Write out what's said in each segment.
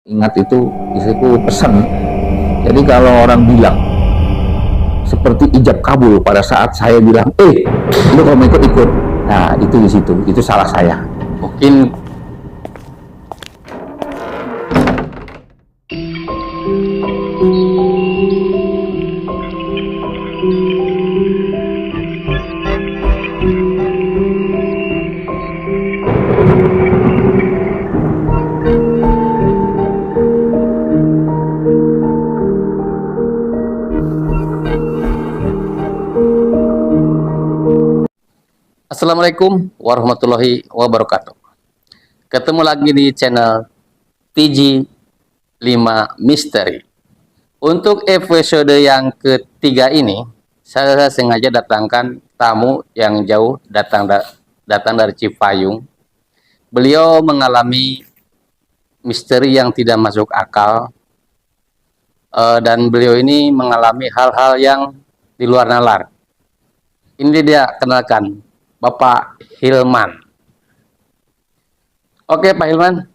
Ingat itu istriku pesan. Jadi kalau orang bilang seperti ijab kabul pada saat saya bilang, lu kalau mau ikut-ikut. Nah, itu di situ. Itu salah saya. Mungkin Assalamualaikum warahmatullahi wabarakatuh. Ketemu lagi di channel TG5 Misteri. Untuk episode yang ketiga ini, saya sengaja datangkan tamu yang jauh datang dari Cipayung. Beliau mengalami misteri yang tidak masuk akal, dan beliau ini mengalami hal-hal yang di luar nalar. Ini dia, kenalkan, Bapak Hilman. Oke, Pak Hilman.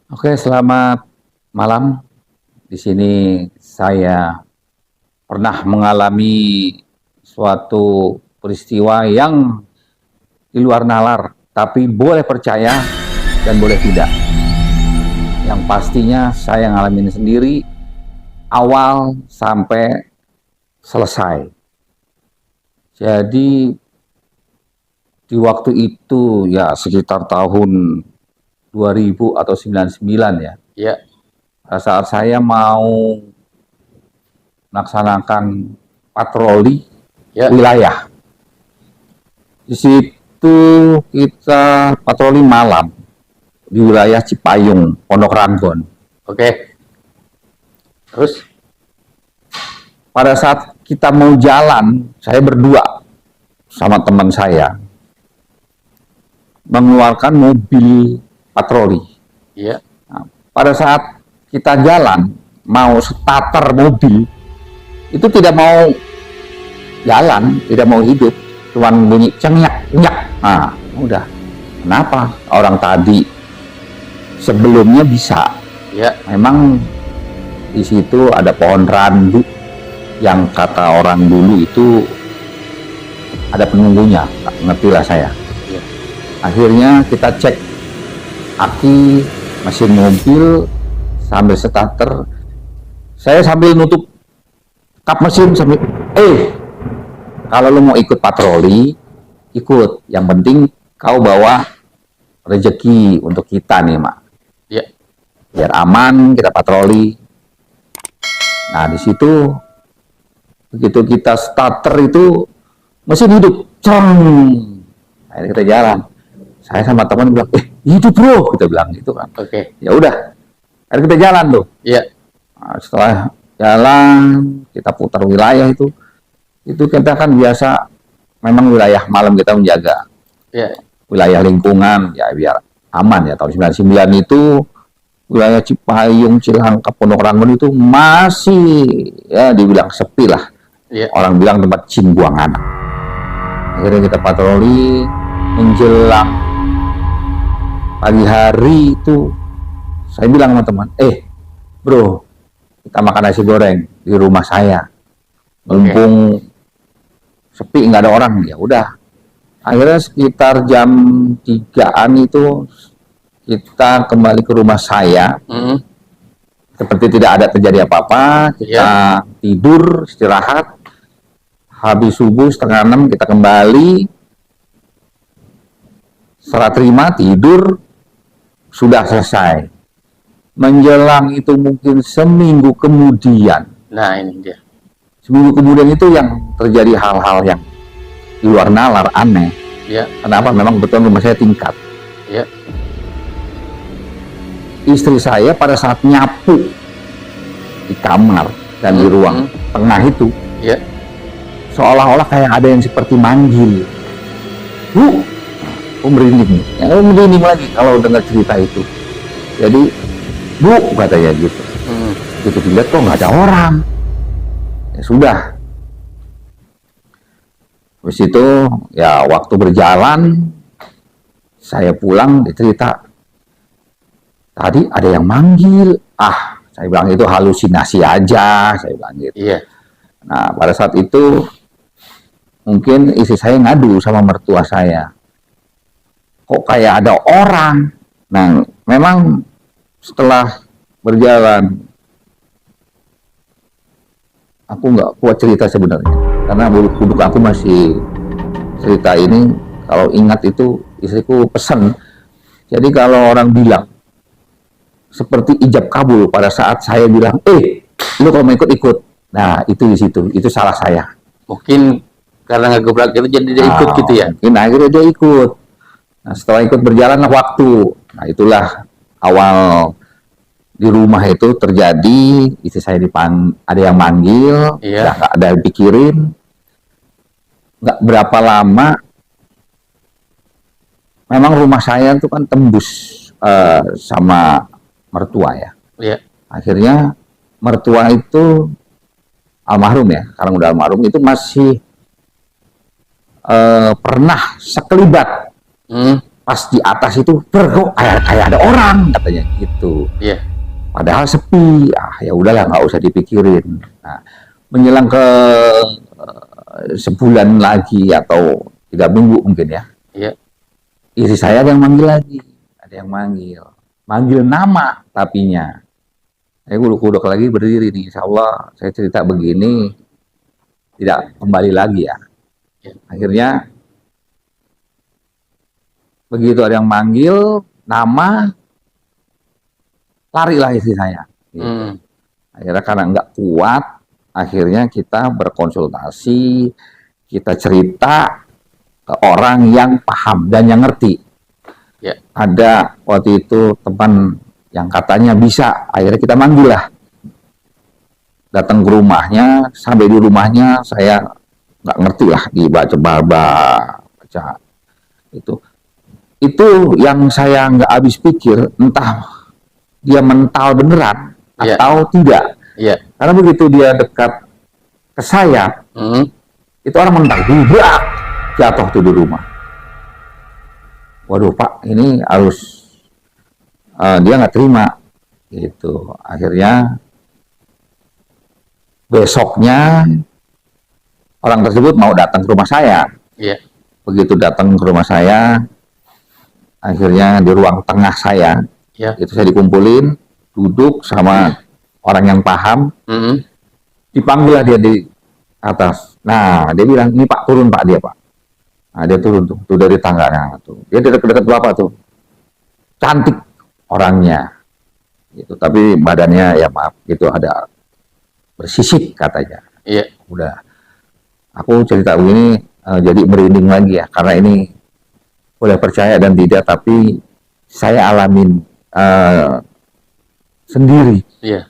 Oke, selamat malam. Di sini saya pernah mengalami suatu peristiwa yang di luar nalar, tapi boleh percaya dan boleh tidak. Yang pastinya saya ngalamin sendiri awal sampai selesai. Jadi di waktu itu ya sekitar tahun 2000 atau 99 ya. Ya. Pada saat saya mau melaksanakan patroli wilayah. Di situ kita patroli malam di wilayah Cipayung, Pondok Ranggon. Oke. Terus pada saat kita mau jalan, saya berdua sama teman saya mengeluarkan mobil patroli. Iya. Nah, pada saat kita jalan mau starter mobil itu tidak mau jalan, tidak mau hidup, cuman bunyi cenyak nyak. Nah, udah. Kenapa? Orang tadi sebelumnya bisa. Ya. Memang di situ ada pohon randu yang kata orang dulu itu ada penunggunya, ngerti lah saya. Ya. Akhirnya kita cek aki mesin mobil sambil starter. Saya sambil nutup kap mesin sambil kalau lu mau ikut patroli ikut, yang penting kau bawa rezeki untuk kita nih mak. Ya. Biar aman kita patroli. Nah di situ begitu kita starter itu mesin hidup, akhirnya kita jalan. Saya sama teman bilang, hidup bro, kita bilang gitu kan. Oke. Ya udah, akhirnya kita jalan tuh. Iya. Nah, setelah jalan, kita putar wilayah itu kita kan biasa, memang wilayah malam kita menjaga. Iya. Wilayah lingkungan, ya biar aman ya. Tahun 99 itu wilayah Cipayung, Cilangkap, Pondok Ranggon itu masih ya dibilang sepi lah. Iya. Orang bilang tempat jin buang anak. Akhirnya kita patroli menjelang pagi hari itu, saya bilang sama teman, bro, kita makan nasi goreng di rumah saya. Mumpung sepi nggak ada orang, ya udah. Akhirnya sekitar jam 3-an itu kita kembali ke rumah saya. Seperti tidak ada terjadi apa-apa, kita tidur, istirahat. Habis subuh 5:30 kita kembali, serah terima, tidur, sudah selesai. Menjelang itu mungkin seminggu kemudian. Nah ini dia. Seminggu kemudian itu yang terjadi hal-hal yang di luar nalar, aneh. Ya. Kenapa? Memang kebetulan rumah saya tingkat. Ya. Istri saya pada saat nyapu di kamar dan di ruang tengah itu, Ya. seolah-olah kayak ada yang seperti manggil. Bu, merinding. Ya, merinding lagi kalau dengar cerita itu. Jadi, bu, katanya gitu. Gitu dilihat kok nggak ada orang. Ya sudah. Habis itu, ya waktu berjalan, saya pulang, dia cerita, tadi ada yang manggil. Ah, saya bilang itu halusinasi aja, saya bilang gitu. Iya. Nah, pada saat itu mungkin istri saya ngadu sama mertua saya. Kok kayak ada orang? Nah, memang setelah berjalan, aku nggak kuat cerita sebenarnya. Karena bulu-kuduk aku masih cerita ini, kalau ingat itu istriku pesen. Jadi kalau orang bilang, seperti ijab kabul pada saat saya bilang, lu kalau mau ikut-ikut. Nah, itu di situ, itu salah saya. Mungkin karena nggak gebrak itu jadi dia ikut gitu ya. Mungkin akhirnya dia ikut. Nah, setelah ikut berjalanlah waktu. Nah, itulah awal di rumah itu terjadi. Istri saya ada yang manggil, Iya. nggak ada yang pikirin. Nggak berapa lama, memang rumah saya itu kan tembus sama mertua ya. Iya. Akhirnya mertua itu almarhum ya, sekarang udah almarhum, itu masih pernah sekelibat pas di atas itu kok kayak ada orang katanya gitu. Iya. Padahal sepi. Ya udahlah, nggak usah dipikirin. Nah, menjelang ke sebulan lagi atau 3 minggu mungkin ya. Iya. Istri saya ada yang manggil lagi, ada yang manggil nama tapinya. Saya kuduk lagi berdiri nih, insya Allah saya cerita begini tidak kembali lagi ya. Akhirnya begitu ada yang manggil nama, larilah istri saya. Gitu. Akhirnya karena nggak kuat, akhirnya kita berkonsultasi, kita cerita ke orang yang paham dan yang ngerti. Ya. Ada waktu itu teman yang katanya bisa, akhirnya kita manggil lah. Datang ke rumahnya, sampai di rumahnya saya nggak ngerti lah, baca itu yang saya nggak habis pikir, entah dia mental beneran atau tidak. Iya. Karena begitu dia dekat ke saya, itu orang mental, gubrak, jatuh tuh di rumah. Waduh Pak, ini harus dia nggak terima, gitu. Akhirnya besoknya orang tersebut mau datang ke rumah saya. Iya. Begitu datang ke rumah saya, akhirnya di ruang tengah saya, itu saya dikumpulin, duduk sama orang yang paham, dipanggil lah dia di atas. Nah, dia bilang, ini Pak, turun Pak, dia Pak. Nah, dia turun tuh dari tangganya tuh. Dia dekat-dekat Bapak tuh. Cantik orangnya. Gitu, tapi badannya ya maaf, gitu ada bersisik katanya. Iya. Udah. Aku cerita begini jadi merinding lagi ya, karena ini boleh percaya dan tidak, tapi saya alamin sendiri. Iya.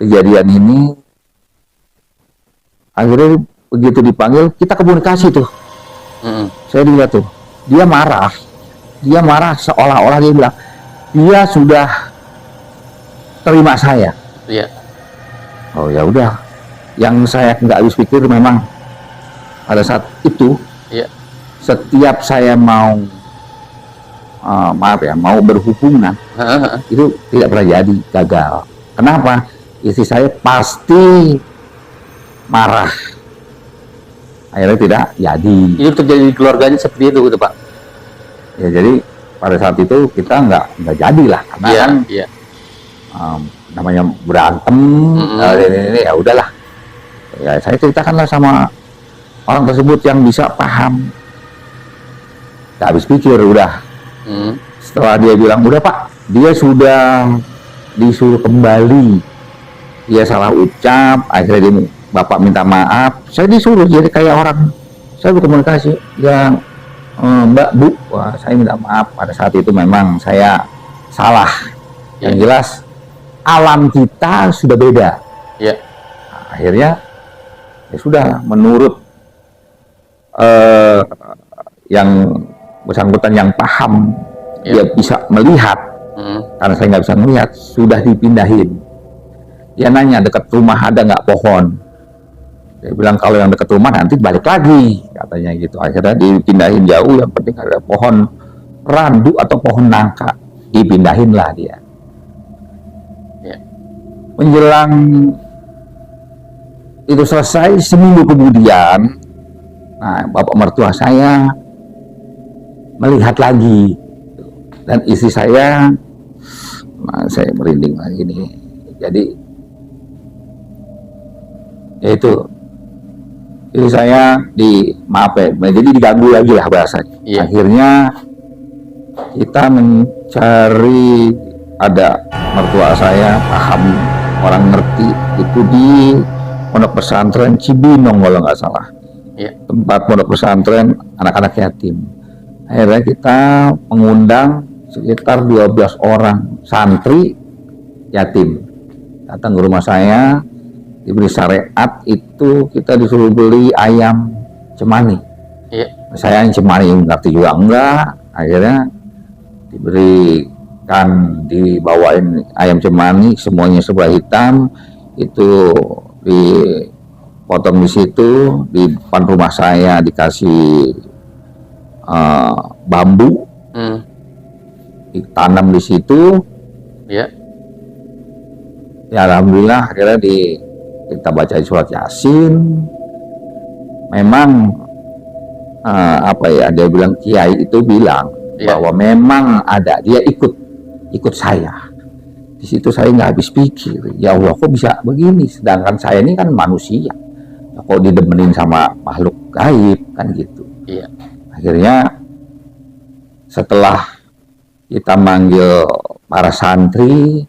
Kejadian ini, akhirnya begitu dipanggil, kita komunikasi tuh. Saya dilihat tuh, dia marah seolah-olah dia bilang, dia sudah terima saya. Iya. Oh ya udah, yang saya nggak habis pikir memang pada saat itu, setiap saya mau mau berhubungan, itu tidak pernah jadi, gagal. Kenapa? Istri saya pasti marah. Akhirnya tidak jadi. Itu terjadi di keluarganya seperti itu gitu Pak? Ya jadi pada saat itu kita nggak jadi lah, karena kan namanya berantem, ini ya udahlah. Ya saya ceritakanlah sama orang tersebut yang bisa paham. Gak habis pikir udah. Setelah dia bilang udah Pak, dia sudah disuruh kembali, dia salah ucap, akhirnya dia, Bapak minta maaf, saya disuruh jadi kayak orang, saya berkomunikasi yang Mbak, Bu, wah, saya minta maaf pada saat itu memang saya salah. Yang jelas alam kita sudah beda. Nah, akhirnya ya sudah, menurut yang bersangkutan yang paham, dia bisa melihat, karena saya nggak bisa melihat, sudah dipindahin. Dia nanya dekat rumah ada nggak pohon. Dia bilang kalau yang dekat rumah nanti balik lagi, katanya gitu. Akhirnya dipindahin jauh, yang penting ada pohon randu atau pohon nangka, dipindahin lah dia. Ya. Menjelang itu selesai, seminggu kemudian, nah bapak mertua saya melihat lagi, dan istri saya, nah saya merinding lagi nih. Jadi yaitu istri saya jadi diganggu lagi lah bahasanya. Iya. Akhirnya kita mencari, ada mertua saya paham, orang ngerti, itu di pondok pesantren Cibinong kalau nggak salah, Iya. tempat pondok pesantren anak-anak yatim. Akhirnya kita mengundang sekitar 12 orang santri yatim datang ke rumah saya, diberi syariat, itu kita disuruh beli ayam cemani. Iya. Saya yang cemani ngerti juga enggak, akhirnya dibawain ayam cemani, semuanya serba hitam, itu dipotong di situ, di depan rumah saya dikasih bambu, ditanam di situ. Ya. Ya alhamdulillah akhirnya kita baca surat Yasin. Memang dia bilang, kiai itu bilang bahwa memang ada, dia ikut saya. Di situ saya nggak habis pikir, ya Allah kok bisa begini, sedangkan saya ini kan manusia, kok didemenin sama makhluk gaib kan gitu. Iya. Akhirnya setelah kita manggil para santri,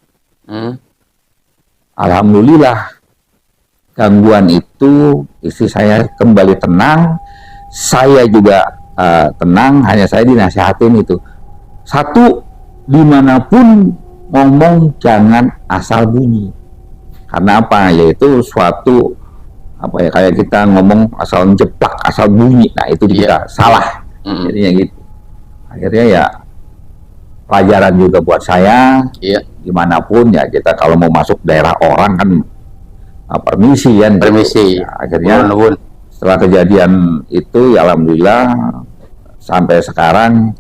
alhamdulillah gangguan itu istri saya kembali tenang, saya juga tenang. Hanya saya dinasihatin itu, satu, dimanapun ngomong jangan asal bunyi. Karena apa? Yaitu suatu kayak kita ngomong asal jeplak, asal bunyi. Nah itu kita salah. Jadinya gitu. Akhirnya ya pelajaran juga buat saya. Dimanapun ya, kita kalau mau masuk daerah orang kan permisi kan. Permisi. Ya, akhirnya setelah kejadian itu ya alhamdulillah sampai sekarang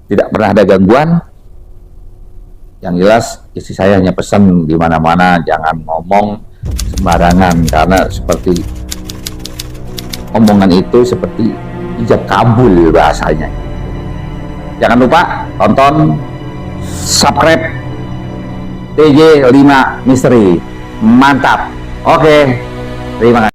tidak pernah ada gangguan. Yang jelas istri saya hanya pesan di mana-mana jangan ngomong sembarangan, karena seperti omongan itu seperti ijab kabul bahasanya. Jangan lupa tonton, subscribe TJ5 Misteri. Mantap. Oke, terima kasih.